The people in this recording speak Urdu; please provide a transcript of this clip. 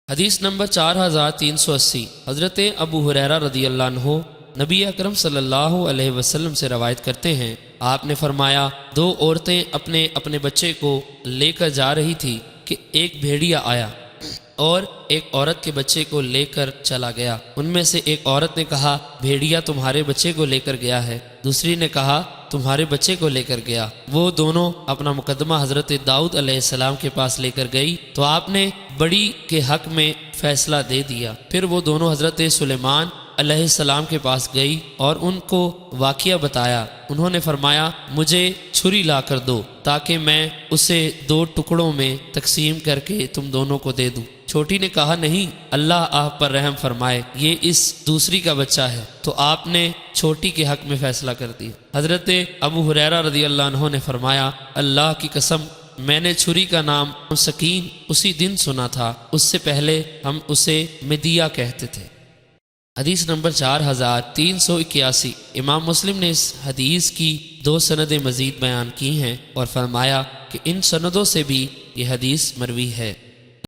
حدیث نمبر 4380 حضرت ابو ہریرہ رضی اللہ عنہ نبی اکرم صلی اللہ علیہ وسلم سے روایت کرتے ہیں، آپ نے فرمایا دو عورتیں اپنے اپنے بچے کو لے کر جا رہی تھی کہ ایک بھیڑیا آیا اور ایک عورت کے بچے کو لے کر چلا گیا۔ ان میں سے ایک عورت نے کہا بھیڑیا تمہارے بچے کو لے کر گیا ہے، دوسری نے کہا تمہارے بچے کو لے کر گیا۔ وہ دونوں اپنا مقدمہ حضرت داؤد علیہ السلام کے پاس لے کر گئی تو آپ نے بڑی کے حق میں فیصلہ دے دیا۔ پھر وہ دونوں حضرت سلیمان علیہ السلام کے پاس گئی اور ان کو واقعہ بتایا۔ انہوں نے فرمایا مجھے چھری لا کر دو تاکہ میں اسے 2 ٹکڑوں میں تقسیم کر کے تم دونوں کو دے دوں۔ چھوٹی نے کہا نہیں، اللہ آپ پر رحم فرمائے، یہ اس دوسری کا بچہ ہے۔ تو آپ نے چھوٹی کے حق میں فیصلہ کر دیا۔ حضرت ابو ہریرہ رضی اللہ عنہ نے فرمایا اللہ کی قسم میں نے چھری کا نام سکین اسی دن سنا تھا، اس سے پہلے ہم اسے مدیہ کہتے تھے۔ حدیث نمبر 4381 امام مسلم نے اس حدیث کی 2 سندیں مزید بیان کی ہیں اور فرمایا کہ ان سندوں سے بھی یہ حدیث مروی ہے۔